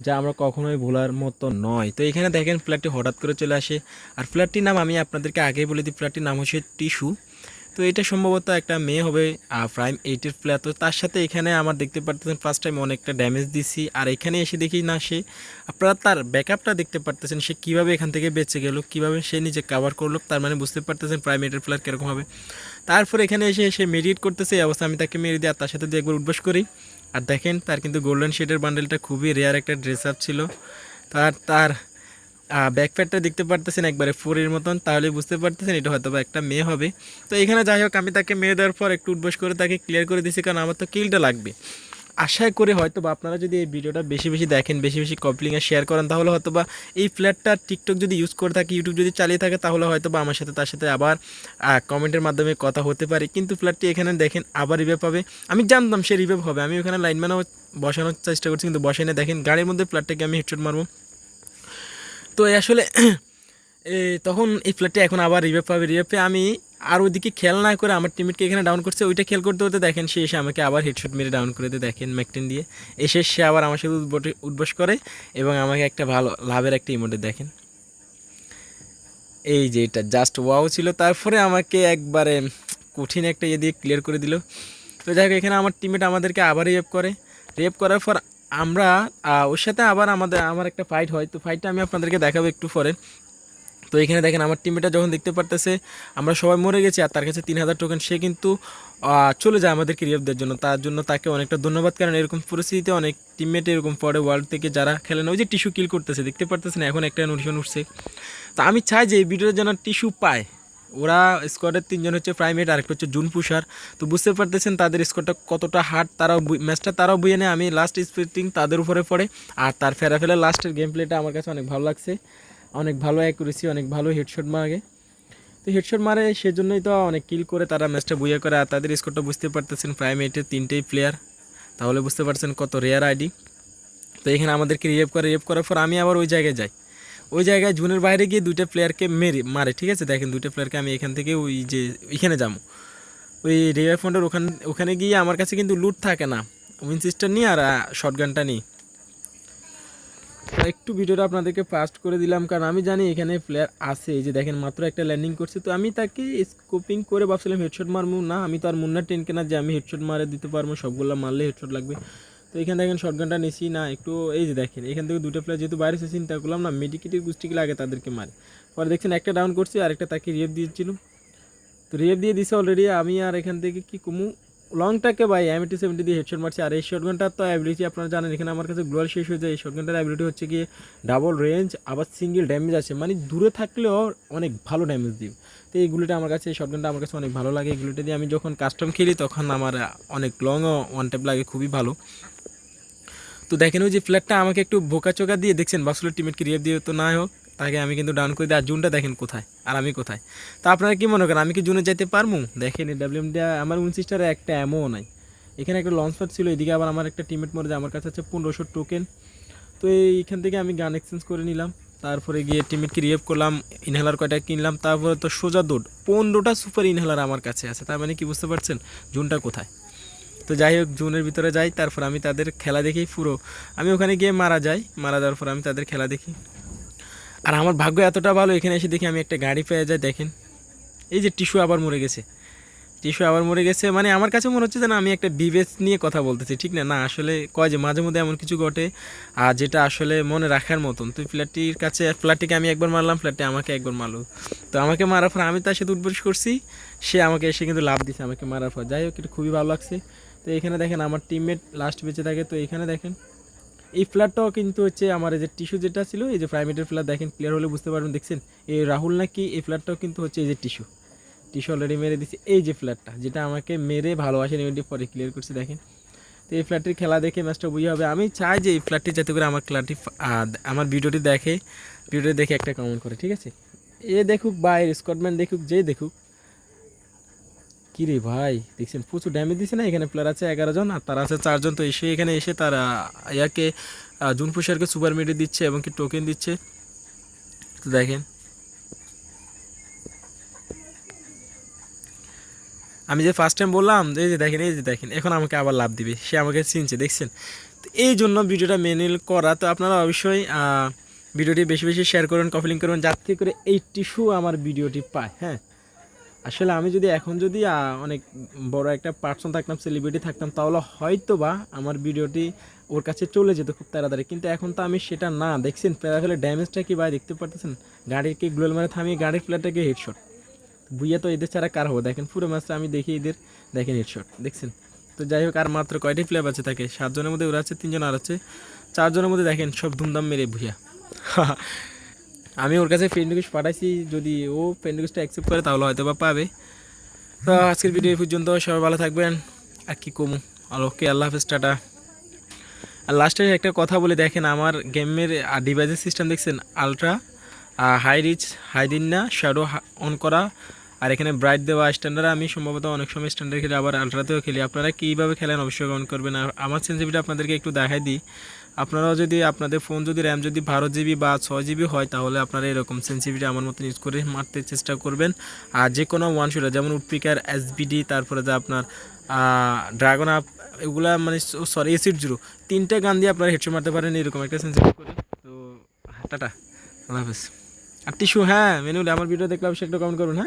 যা আমরা কখনোই ভোলার মতো নয়। তো এখানে দেখেন ফ্ল্যাটটি হঠাৎ করে চলে আসে। আর ফ্ল্যাটটির নাম আমি আপনাদেরকে আগেই বলে দিই, ফ্ল্যাটটির নাম হচ্ছে টিস্যু। তো এটা সম্ভবত একটা মেয়ে হবে, প্রাইম 8-এর ফ্ল্যাট। তো তার সাথে এখানে আমার দেখতে পারতেছেন ফার্স্ট টাইম অনেকটা ড্যামেজ দিছি। আর এখানে এসে দেখি না সে, আপনারা তার ব্যাকআপটা দেখতে পারতেছেন, সে কীভাবে এখান থেকে বেঁচে গেল, কীভাবে সে নিজে কাভার করলো। তার মানে বুঝতে পারতেছেন প্রাইম 8-এর ফ্ল্যাট কীরকম হবে। তারপর এখানে এসে সে মেডিটেট করতেছে, এই অবস্থা আমি তাকে মেরে দিই আর তার সাথে দিয়ে একবার উঠবাস করি। আর দেখেন তার কিন্তু গোল্ডেন শেডের বান্ডেলটা খুবই রেয়ার একটা ড্রেস আপ ছিল। তার তার ব্যাকপ্যাডটা দেখতে পারতেছেন একবারে ফোরের মতন, তাহলে বুঝতে পারতেছেন এটা হয়তো বা একটা মেয়ে হবে। তো এখানে যাই হোক আমি তাকে মেরে দেওয়ার পর একটু উঠবস করে তাকে ক্লিয়ার করে দিয়েছি, কারণ আমার তো কিলটা লাগবে। আশা করে হয়তো বা আপনারা যদি এই ভিডিওটা বেশি বেশি দেখেন, বেশি বেশি কপলিংয়ে শেয়ার করেন, তাহলে হয়তো বা এই ফ্ল্যাটটা টিকটক যদি ইউজ করে থাকে, ইউটিউব যদি চালিয়ে থাকে, তাহলে হয়তো বা আমার সাথে তার সাথে আবার কমেন্টের মাধ্যমে কথা হতে পারে। কিন্তু ফ্ল্যাটটি এখানে দেখেন আবার রিভাইভ পাবে। আমি জানতাম সে রিভাইভ হবে, আমি ওখানে লাইনম্যানও বসানোর চেষ্টা করছি, কিন্তু বসে না। দেখেন গাড়ির মধ্যে ফ্ল্যাটটাকে আমি হেডশট মারবো। তো আসলে তখন এই ফ্ল্যাটটা এখন আবার রিভাইভ পাবে। রিভাইভ পেয়ে আমি আর ওইদিকে খেয়াল না করে আমার টিমমেটকে এখানে ডাউন করছে, ওইটা খেয়াল করতে হতে দেখেন সে এসে আমাকে আবার হেডশট মেরে ডাউন করে দিয়ে দেখেন ম্যাকটেন দিয়ে এসে সে আবার আমার সাথে উঠবস করে এবং আমাকে একটা ভালো লাভের একটা ইমোটে দেখেন, এই যে এটা জাস্ট ওয়াও ছিল। তারপরে আমাকে একবারে কঠিন একটা ইয়ে দিয়ে ক্লিয়ার করে দিল। তো যাই হোক এখানে আমার টিমমেট আমাদেরকে আবার রেপ করে। রেপ করার পর আমরা ওর সাথে আবার আমার একটা ফাইট হয়। তো ফাইটটা আমি আপনাদেরকে দেখাবো একটু পরে। তো এখানে দেখেন আমার টিমমেটটা যখন দেখতে পারতেছে আমরা সবাই মরে গেছি আর তার কাছে 3000 টোকেন, সে কিন্তু চলে যায় আমাদেরকে রিভাইভ দেওয়ার জন্য। তার জন্য তাকে অনেকটা ধন্যবাদ, কারণ এরকম পরিস্থিতিতে অনেক টিমমেট এরকম পরে ওয়ার্ল্ড থেকে যারা খেলেন, ওই যে টিস্যু কিল করতেছে দেখতে পারতেছেন, এখন একটা নোটিফিকেশন উঠছে। তো আমি চাই যে এই ভিডিওর যেন টিস্যু পায়। ওরা স্কোয়াডের 3জন হচ্ছে প্রাইমেট, আরেকটা হচ্ছে জুন পুষার। তো বুঝতে পারতেছেন তাদের স্কোরটা কতটা হার্ড, তারাও ম্যাচটা তারাও বুঝে নেয়। আমি লাস্ট স্প্রিটিং তাদের উপরে পড়ে, আর তার ফেরাফেরা লাস্টের গেম প্লেটা আমার কাছে অনেক ভালো লাগছে, অনেক ভালো অ্যাকুরেসি, অনেক ভালো হেডশট মারে। তো হেডশট মারে সেজন্যই তো অনেক কিল করে তারা ম্যাচটা বুইয়া করে। আর তাদের স্কোরটা বুঝতে পারতেছেন প্রাইম 8-এর 3টেই প্লেয়ার, তাহলে বুঝতে পারছেন কত রেয়ার আইডি। তো এখানে আমাদেরকে রিয়েভ করার পর আমি আবার ওই জায়গায় যাই। ওই জায়গায় জুনের বাইরে গিয়ে 2টা প্লেয়ারকে মারে, ঠিক আছে। দেখেন 2টা প্লেয়ারকে আমি এখান থেকে ওই যে এখানে যাবো ওই রিভাইভ ফন্ডের ওখানে গিয়ে আমার কাছে কিন্তু লুট থাকে না, উইন সিস্টার নিই আর শটগানটা নিই। একটু ভিডিওটা আপনাদেরকে ফাস্ট করে দিলাম, কারণ আমি জানি এখানে প্লেয়ার আছে। এই যে দেখেন মাত্র একটা ল্যান্ডিং করছে, তো আমি তাকে স্কোপিং করে ভাবছিলাম হেডশট মারবো না, আমি তো আর মুন্নার টেন কেনা যে আমি হেডশট মারে দিতে পারবো, সবগুলো মারলে হেডশট লাগবে। তো এখানে দেখেন শটগানটা নিছি না একটু, এই যে দেখেন এখান থেকে 2টা প্লেয়ার যেহেতু বাইরে এসে চিন্তা করলাম না মেডিকেটের গুষ্টিগুলো আগে তাদেরকে মারে। পরে দেখছেন একটা ডাউন করছি আর একটা তাকে রিয়েভ দিয়েছিল, তো রিয়েভ দিয়ে দিছে অলরেডি। আমি আর এখান থেকে কি কমু, লংটাকে ভাই M80 দিয়ে হেডশট মারছি। আর এই শটগানটার তো অ্যাবিলিটি আপনারা জানেন, এখানে আমার কাছে গ্লোয়াল শেষ হয়ে যায়। এই শটগানটার অ্যাবিলিটি হচ্ছে গিয়ে ডাবল রেঞ্জ, আবার সিঙ্গেল ড্যামেজ আছে, মানে দূরে থাকলেও অনেক ভালো ড্যামেজ দিবে। তো এইগুলোটা আমার কাছে, এই শটগানটা আমার কাছে অনেক ভালো লাগে। এগুলোটা দিয়ে আমি যখন কাস্টম খেলি তখন আমার অনেক লংও ওয়ান ট্যাপ লাগে, খুবই ভালো। তো দেখেন ওই যে ফ্ল্যাটটা আমাকে একটু বোকাচোকা দিয়ে দেখছেন বাক্সুলের টিমেটকে রিয়েভ দিয়ে, তো না হোক তাকে আমি কিন্তু ডাউন করে দিই। আর জুনটা দেখেন কোথায় আর আমি কোথায়। তো আপনারা কি মনে করেন আমি কি জুনে যেতে পারবো? দেখেন এই ডাব্লিউএম দেওয়া আমার 29টারে একটা এমও নাই। এখানে একটা লঞ্চ প্যাড ছিল, এদিকে আবার আমার একটা টিমমেট মরে যায়, আমার কাছে আছে 1500 টোকেন। তো এইখান থেকে আমি গান এক্সচেঞ্জ করে নিলাম, তারপরে গিয়ে টিমমেটকে রিয়েভ করলাম, ইনহেলার কয়টা কিনলাম, তারপরে তো সোজা দৌড় 15টা সুপার ইনহেলার আমার কাছে আছে। তার মানে কি বুঝতে পারছেন জুনটা কোথায়। তো যাই হোক জুনের ভিতরে যাই, তারপর আমি তাদের খেলা দেখি পুরো। আমি ওখানে গিয়ে মারা যাই, মারা যাওয়ার পর আমি তাদের খেলা দেখি। আর আমার ভাগ্য এতটা ভালো, এখানে এসে দেখি আমি একটা গাড়ি পেয়ে যাই। দেখেন এই যে টিস্যু আবার মরে গেছে, টিস্যু আবার মরে গেছে। মানে আমার কাছে মনে হচ্ছে যে না আমি একটা বিবেচ নিয়ে কথা বলতেছি, ঠিক না? না আসলে কয় যে মাঝে মধ্যে এমন কিছু ঘটে আর যেটা আসলে মনে রাখার মতন। তো ফ্ল্যাটটির কাছে, ফ্ল্যাটটিকে আমি একবার মারলাম, ফ্ল্যাটটি আমাকে একবার মারলো। তো আমাকে মারার পর আমি তার সাথে উঠবস করছি, সে আমাকে এসে কিন্তু লাভ দিছে আমাকে মারার পর। যাই হোক এটা খুবই ভালো লাগছে। তো এখানে দেখেন আমার টিমমেট লাস্ট বেঁচে থাকে। তো এখানে দেখেন এই ফ্ল্যাটটাও কিন্তু হচ্ছে আমার এই যে টিস্যু যেটা ছিল, এই যে প্রাইমেটের ফ্ল্যাট, দেখেন ক্লিয়ার হলে বুঝতে পারবেন। দেখছেন এই রাহুল নাকি, এই ফ্ল্যাটটাও কিন্তু হচ্ছে এই যে টিস্যু, টিস্যু অলরেডি মেরে দিচ্ছে। এই যে ফ্ল্যাটটা যেটা আমাকে মেরে ভালোবাসে ইভেন্টটি পরে ক্লিয়ার করছে দেখেন। তো এই ফ্ল্যাটটির খেলা দেখে ম্যাচটা বুঝে হবে। আমি চাই যে এই ফ্ল্যাটটি যাতে করে আমার খেলাটি আমার ভিডিওটি দেখে, ভিডিওটি দেখে একটা কমেন্ট করে, ঠিক আছে? এ দেখুক বা এর স্কটম্যান দেখুক, যে দেখুক। কী রে ভাই দেখছেন প্রচুর ড্যামেজ দিচ্ছে না? এখানে প্লেয়ার আছে 11 জন আর তারা আছে 4 জন। তো এসে এখানে এসে তারা ইয়াকে জুন পুষারকে সুপার মিডে দিচ্ছে এবং কি টোকেন দিচ্ছে। তো দেখেন আমি যে ফার্স্ট টাইম বললাম, এই যে দেখেন, এই যে দেখেন এখন আমাকে আবার লাভ দিবে, সে আমাকে চিনছে দেখছেন। তো এই জন্য ভিডিওটা ম্যানুয়াল করা। তো আপনারা অবশ্যই ভিডিওটি বেশি বেশি শেয়ার করুন, কপি লিঙ্ক করুন, যাতে করে 80 আমার ভিডিওটি পায়। হ্যাঁ, আসলে আমি যদি এখন যদি অনেক বড় একটা পার্সন থাকতাম, সেলিব্রিটি থাকতাম, তাহলে হয়তো বা আমার ভিডিওটি ওর কাছে চলে যেত খুব তাড়াতাড়ি। কিন্তু এখন তো আমি সেটা না। দেখছেন প্যারাফেলের ড্যামেজটা কি ভাই, দেখতে পারতেছেন? গাড়িকে গ্লোয়াল মারে থামিয়ে গাড়ির ফ্ল্যাটটাকে হেডশট। বুইয়া তো এদের ছাড়া কার হবো? দেখেন পুরো ম্যাচটা আমি দেখি এদের, দেখেন হেডশট দেখছেন। তো যাই হোক, আর মাত্র কয়টি প্লেয়ার আছে থাকে? 7 জনের মধ্যে ওরা আছে, 3 জন আর আছে, 4 জনের মধ্যে দেখেন সব ধুমধাম মেরে ভুইয়া। আমি ওর কাছে ফ্রেন্ড রিকোয়েস্ট পাঠাইছি, যদি ও ফ্রেন্ড রিকোয়েস্টটা অ্যাকসেপ্ট করে তাহলে হয়তো বা পাবে। তো আজকের ভিডিও পর্যন্ত, সবাই ভালো থাকবেন। আর কি কমু, আর ওকে, আল্লাহ হাফেজ, টাটা। আর লাস্টে একটা কথা বলে, দেখেন আমার গেমের ডিভাইসের সিস্টেম দেখছেন, আলট্রা, হাই রিচ, হাই দিন না, শ্যাডো অন করা, আর এখানে ব্রাইট দেওয়া স্ট্যান্ডার্ড। আমি সম্ভবত অনেক সময় স্ট্যান্ডার্ড খেলি, আবার আলট্রাতেও খেলি। আপনারা কীভাবে খেলেন অবশ্যই কমেন্ট করবেন। আর আমার সেন্সিটিভিটি আপনাদেরকে একটু দেখাই দিই। আপনারাও যদি আপনাদের ফোন যদি র্যাম যদি 12 GB বা 6 GB হয়, তাহলে আপনারা এরকম সেন্সিটিভিটি আমার মতন ইউজ করে মারতে চেষ্টা করবেন। আর যে কোনো ওয়ান শুটার যেমন উডপিকার, SBD, তারপরে যে আপনার ড্রাগন আপ, এগুলা মানে সরি AC-0, 3টে গান দিয়ে আপনারা হেডশট মারতে পারেন এরকম একটা সেন্সিটিভ করে। তো টাটা, আল্লাহ হাফেজ। আর টিস্যু, হ্যাঁ মেনুলে আমার ভিডিও দেখলে অবশ্যই একটা কমেন্ট করুন। হ্যাঁ।